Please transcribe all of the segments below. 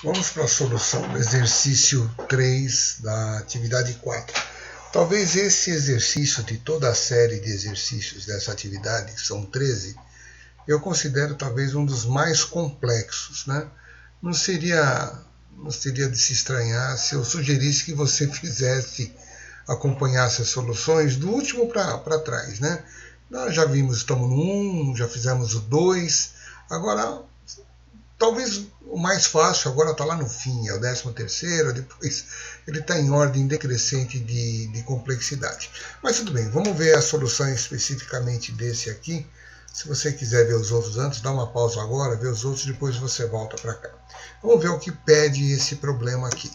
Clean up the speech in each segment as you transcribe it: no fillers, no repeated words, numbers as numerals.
Vamos para a solução do exercício 3 da atividade 4. Talvez esse exercício de toda a série de exercícios dessa atividade, que são 13, eu considero talvez um dos mais complexos, né? Não seria de se estranhar se eu sugerisse que você acompanhasse as soluções do último para trás, né? Nós já vimos, estamos no 1, já fizemos o 2, agora talvez o mais fácil agora está lá no fim, é o 13º, depois ele está em ordem decrescente de complexidade. Mas tudo bem, vamos ver a solução especificamente desse aqui. Se você quiser ver os outros antes, dá uma pausa agora, vê os outros, depois você volta para cá. Vamos ver o que pede esse problema aqui.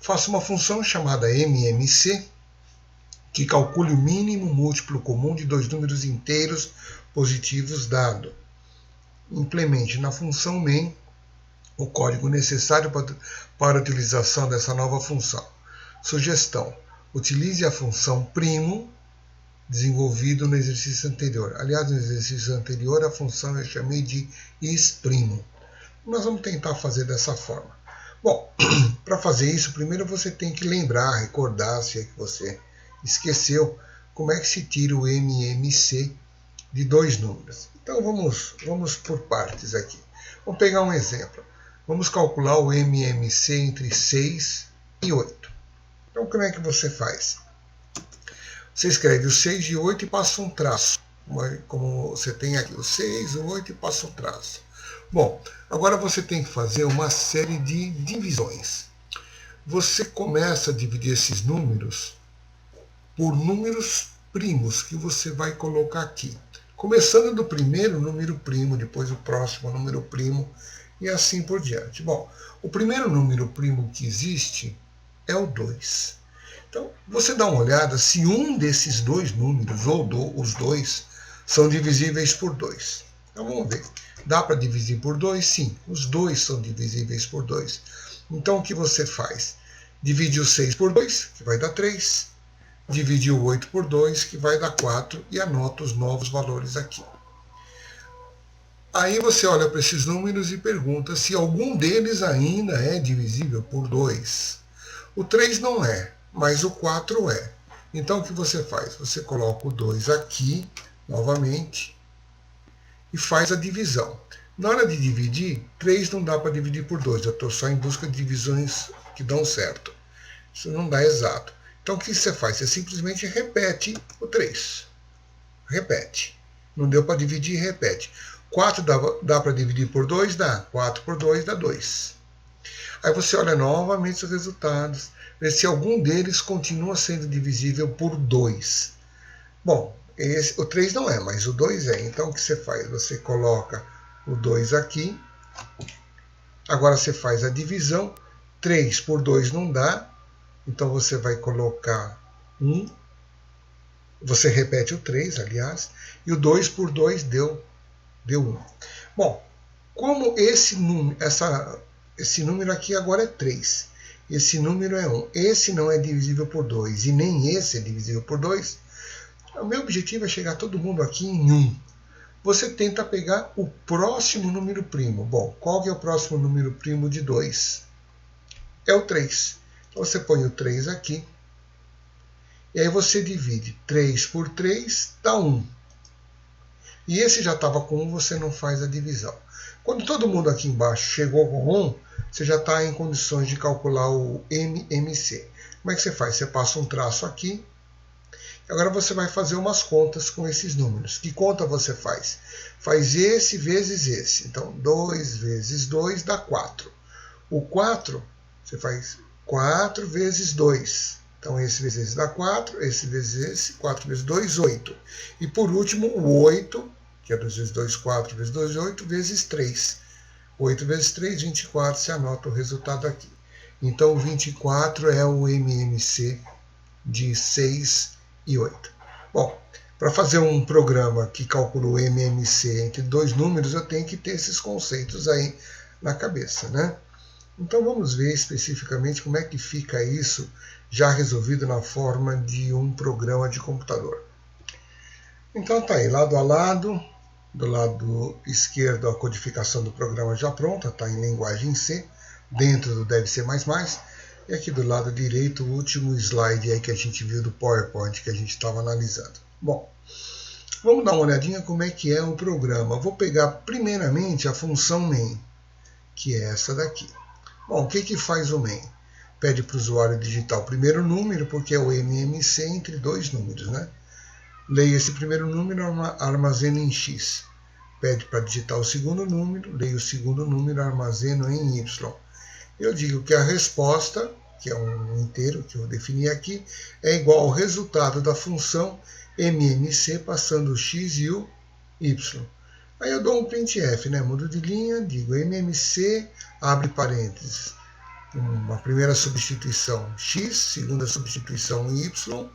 Faça uma função chamada MMC, que calcule o mínimo múltiplo comum de dois números inteiros positivos dado. Implemente na função main o código necessário para a utilização dessa nova função. Sugestão: utilize a função primo desenvolvido no exercício anterior. Aliás, no exercício anterior a função eu chamei de isprimo. Nós vamos tentar fazer dessa forma. Bom, para fazer isso, primeiro você tem que lembrar, recordar, se é que você esqueceu, como é que se tira o MMC de dois números. Então vamos por partes aqui. Vamos pegar um exemplo. Vamos calcular o MMC entre 6 e 8. Então como é que você faz? Você escreve o 6 e 8 e passa um traço. Como você tem aqui o 6, o 8 e passa um traço. Bom, agora você tem que fazer uma série de divisões. Você começa a dividir esses números por números primos que você vai colocar aqui. Começando do primeiro número primo, depois o próximo número primo e assim por diante. Bom, o primeiro número primo que existe é o 2. Então, você dá uma olhada se um desses dois números, ou os dois, são divisíveis por 2. Então, vamos ver. Dá para dividir por 2? Sim, os dois são divisíveis por 2. Então, o que você faz? Divide o 6 por 2, que vai dar 3. Divide o 8 por 2, que vai dar 4, e anota os novos valores aqui. Aí você olha para esses números e pergunta se algum deles ainda é divisível por 2. O 3 não é, mas o 4 é. Então o que você faz? Você coloca o 2 aqui, novamente, e faz a divisão. Na hora de dividir, 3 não dá para dividir por 2. Eu estou só em busca de divisões que dão certo. Isso não dá exato. Então o que você faz? Você simplesmente repete o 3. Repete. Não deu para dividir, repete. 4 dá para dividir por 2? Dá. 4 por 2 dá 2. Aí você olha novamente os resultados, vê se algum deles continua sendo divisível por 2. Bom, o 3 não é, mas o 2 é. Então o que você faz? Você coloca o 2 aqui. Agora você faz a divisão. 3 por 2 não dá. Então você vai colocar 1. Você repete o 3, aliás. E o 2 por 2 deu 1. Bom, como esse número aqui agora é 3. Esse número é 1. Esse não é divisível por 2 e nem esse é divisível por 2. O meu objetivo é chegar todo mundo aqui em 1. Você tenta pegar o próximo número primo. Bom, qual que é o próximo número primo de 2? É o 3. Então você põe o 3 aqui. E aí você divide 3 por 3, dá 1. E esse já estava com 1, você não faz a divisão. Quando todo mundo aqui embaixo chegou com 1, você já está em condições de calcular o MMC. Como é que você faz? Você passa um traço aqui. Agora você vai fazer umas contas com esses números. Que conta você faz? Faz esse vezes esse. Então, 2 vezes 2 dá 4. O 4, você faz 4 vezes 2. Então, esse vezes esse dá 4, esse vezes esse, 4 vezes 2, 8. E por último, o 8, que é 2 vezes 2, 4 vezes 2, 8, vezes 3. 8 vezes 3, 24, você anota o resultado aqui. Então, 24 é o MMC de 6 e 8. Bom, para fazer um programa que calcula o MMC entre dois números, eu tenho que ter esses conceitos aí na cabeça, né? Então vamos ver especificamente como é que fica isso já resolvido na forma de um programa de computador. Então tá aí, lado a lado, do lado esquerdo a codificação do programa já pronta, está em linguagem C. dentro do deve ser mais. E aqui do lado direito, o último slide aí que a gente viu do PowerPoint que a gente estava analisando. Bom, vamos dar uma olhadinha como é que é o programa. Eu vou pegar primeiramente a função main, que é essa daqui. Bom, o que faz o main? Pede para o usuário digitar o primeiro número, porque é o MMC entre dois números, né? Leia esse primeiro número, armazena em X. Pede para digitar o segundo número, leia o segundo número, armazeno em Y. Eu digo que a resposta, que é um inteiro que eu defini aqui, é igual ao resultado da função MMC passando o X e o Y. Aí eu dou um printf, né? Mudo de linha, digo MMC, abre parênteses. Uma primeira substituição X, segunda substituição Y,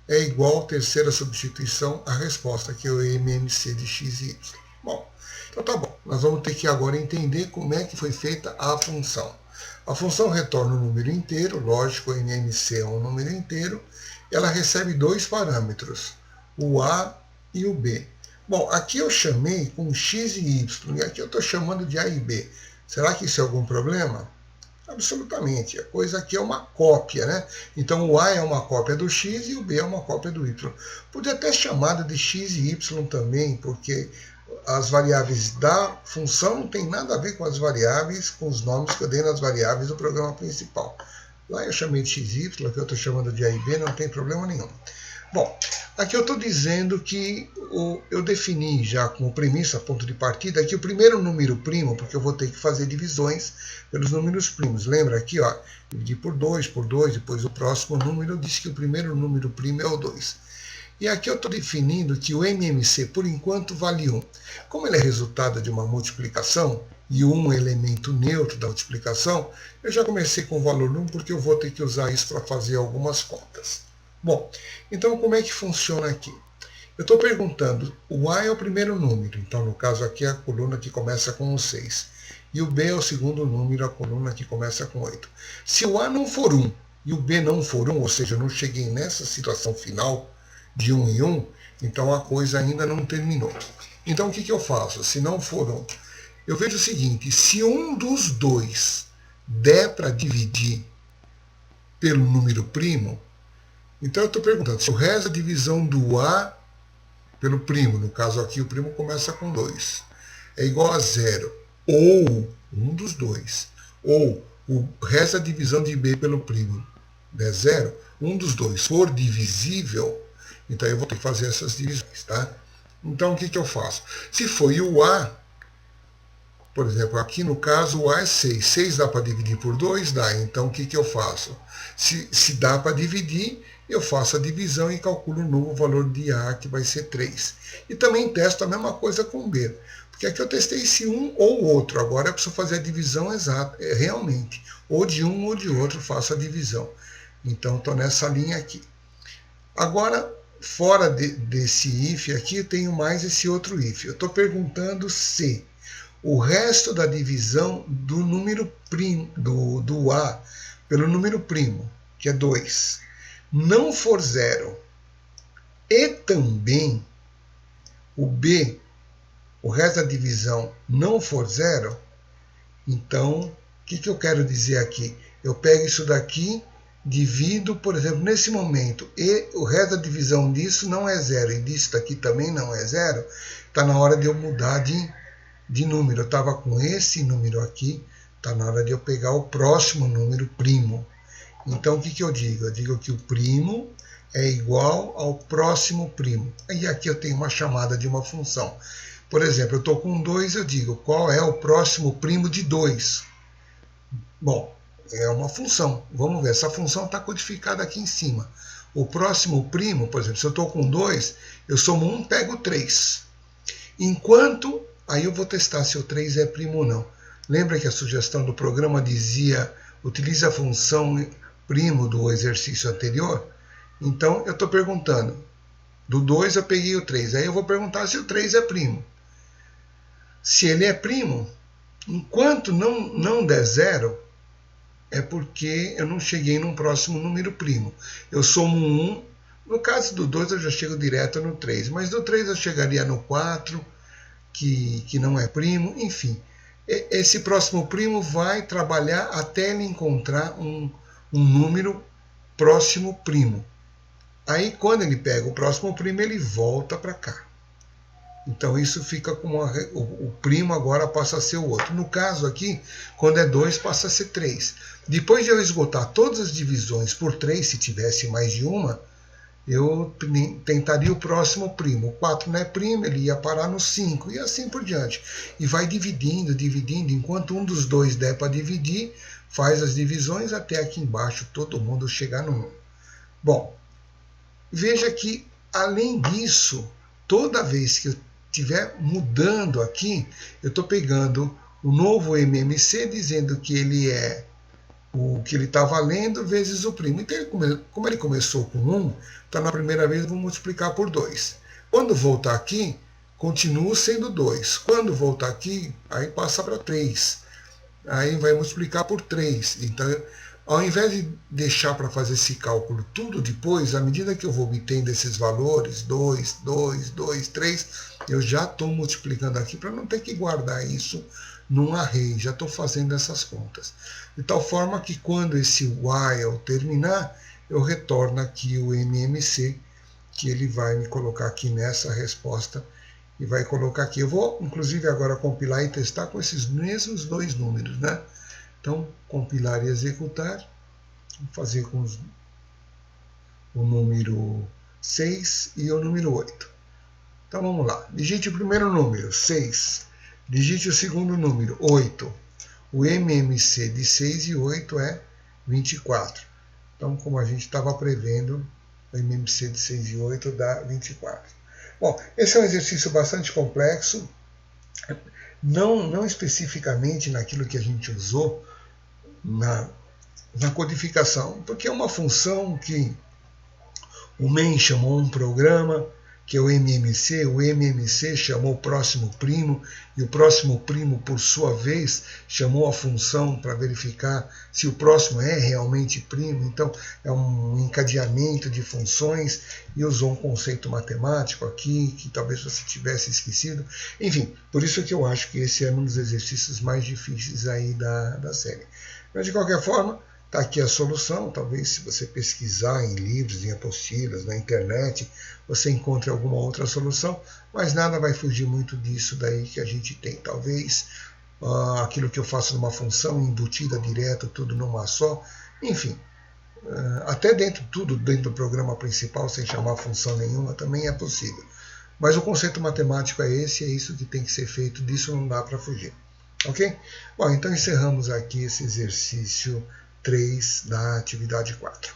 é igual à terceira substituição, a resposta, que é o MMC de X e Y. Bom, então tá bom. Nós vamos ter que agora entender como é que foi feita a função. A função retorna um número inteiro, lógico, o MMC é um número inteiro, ela recebe dois parâmetros, o A e o B. Bom, aqui eu chamei com X e Y, e aqui eu estou chamando de A e B. Será que isso é algum problema? Absolutamente. A coisa aqui é uma cópia, né? Então o A é uma cópia do X e o B é uma cópia do Y. Podia até chamado de X e Y também, porque as variáveis da função não tem nada a ver com as variáveis, com os nomes que eu dei nas variáveis do programa principal. Lá eu chamei de XY, aqui eu estou chamando de A e B, não tem problema nenhum. Bom, aqui eu estou dizendo que eu defini já como premissa, ponto de partida, aqui o primeiro número primo, porque eu vou ter que fazer divisões pelos números primos. Lembra aqui, ó, dividir por 2, depois o próximo número, eu disse que o primeiro número primo é o 2. E aqui eu estou definindo que o MMC, por enquanto, vale 1. Como ele é resultado de uma multiplicação, e 1 é elemento neutro da multiplicação, eu já comecei com o valor 1, porque eu vou ter que usar isso para fazer algumas contas. Bom, então como é que funciona aqui? Eu estou perguntando, o A é o primeiro número, então no caso aqui é a coluna que começa com o 6. E o B é o segundo número, a coluna que começa com 8. Se o A não for 1 e o B não for 1, ou seja, eu não cheguei nessa situação final de 1 em 1, então a coisa ainda não terminou. Então o que eu faço? Se não for 1, eu vejo o seguinte, se um dos dois der para dividir pelo número primo, então eu estou perguntando, se o resto da divisão do A pelo primo, no caso aqui o primo começa com 2, é igual a 0, ou um dos dois, ou o resto da divisão de B pelo primo é 0, um dos dois for divisível, então eu vou ter que fazer essas divisões, tá? Então o que eu faço? Se foi o A, por exemplo, aqui no caso o A é 6. 6 dá para dividir por 2? Dá. Então o que eu faço? Se dá para dividir, eu faço a divisão e calculo o novo valor de A, que vai ser 3. E também testo a mesma coisa com B. Porque aqui eu testei se um ou outro. Agora eu preciso fazer a divisão exata, realmente. Ou de um ou de outro faço a divisão. Então estou nessa linha aqui. Agora, fora desse if aqui, eu tenho mais esse outro if. Eu estou perguntando se o resto da divisão do número primo, do A pelo número primo, que é 2, não for 0, e também o B, o resto da divisão, não for 0, então, o que eu quero dizer aqui? Eu pego isso daqui, divido, por exemplo, nesse momento, e o resto da divisão disso não é 0, e disso daqui também não é 0, está na hora de eu mudar de número. Eu estava com esse número aqui, está na hora de eu pegar o próximo número primo. Então o que eu digo? Eu digo que o primo é igual ao próximo primo. E aqui eu tenho uma chamada de uma função. Por exemplo, eu estou com 2, eu digo qual é o próximo primo de 2. Bom, é uma função. Vamos ver, essa função está codificada aqui em cima. O próximo primo, por exemplo, se eu estou com 2, eu somo 1, pego 3. Enquanto, aí eu vou testar se o 3 é primo ou não. Lembra que a sugestão do programa dizia, utilize a função primo do exercício anterior? Então, eu estou perguntando, do 2 eu peguei o 3, aí eu vou perguntar se o 3 é primo. Se ele é primo, enquanto não der 0, é porque eu não cheguei num próximo número primo. Eu somo 1, no caso do 2 eu já chego direto no 3, mas do 3 eu chegaria no 4, que não é primo, enfim. esse próximo primo vai trabalhar até ele encontrar um número próximo primo. Aí, quando ele pega o próximo primo, ele volta para cá. Então, isso fica como o primo agora passa a ser o outro. No caso aqui, quando é 2, passa a ser 3. Depois de eu esgotar todas as divisões por 3, se tivesse mais de uma, eu tentaria o próximo primo. O 4 não é primo, ele ia parar no 5 e assim por diante. E vai dividindo, dividindo. Enquanto um dos dois der para dividir, faz as divisões até aqui embaixo todo mundo chegar no 1. Bom, veja que, além disso, toda vez que eu estiver mudando aqui, eu estou pegando o novo MMC, dizendo que ele é o que ele está valendo vezes o primo. Então, como ele começou com 1, então na primeira vez eu vou multiplicar por 2. Quando voltar aqui, continua sendo 2. Quando voltar aqui, aí passa para 3. Aí vai multiplicar por 3. Então, ao invés de deixar para fazer esse cálculo tudo depois, à medida que eu vou obtendo esses valores, 2, 2, 2, 3, eu já estou multiplicando aqui para não ter que guardar isso num array, já estou fazendo essas contas. De tal forma que quando esse while terminar, eu retorno aqui o MMC, que ele vai me colocar aqui nessa resposta, e vai colocar aqui. Eu vou, inclusive, agora compilar e testar com esses mesmos dois números, né? Então, compilar e executar. Vou fazer com o número 6 e o número 8. Então, vamos lá. Digite o primeiro número, 6. Digite o segundo número, 8. O MMC de 6 e 8 é 24. Então, como a gente estava prevendo, o MMC de 6 e 8 dá 24. Bom, esse é um exercício bastante complexo, não especificamente naquilo que a gente usou na codificação, porque é uma função que o main chamou um programa, que é o MMC chamou o próximo primo, e o próximo primo, por sua vez, chamou a função para verificar se o próximo é realmente primo. Então, é um encadeamento de funções, e usou um conceito matemático aqui, que talvez você tivesse esquecido. Enfim, por isso que eu acho que esse é um dos exercícios mais difíceis aí da série. Mas, de qualquer forma, está aqui a solução. Talvez, se você pesquisar em livros, em apostilas, na internet, você encontre alguma outra solução, mas nada vai fugir muito disso daí que a gente tem. Talvez aquilo que eu faço numa função embutida direto, tudo numa só. Enfim, até dentro do programa principal, sem chamar função nenhuma, também é possível. Mas o conceito matemático é esse, é isso que tem que ser feito, disso não dá para fugir. Ok? Bom, então encerramos aqui esse exercício 3 da atividade 4.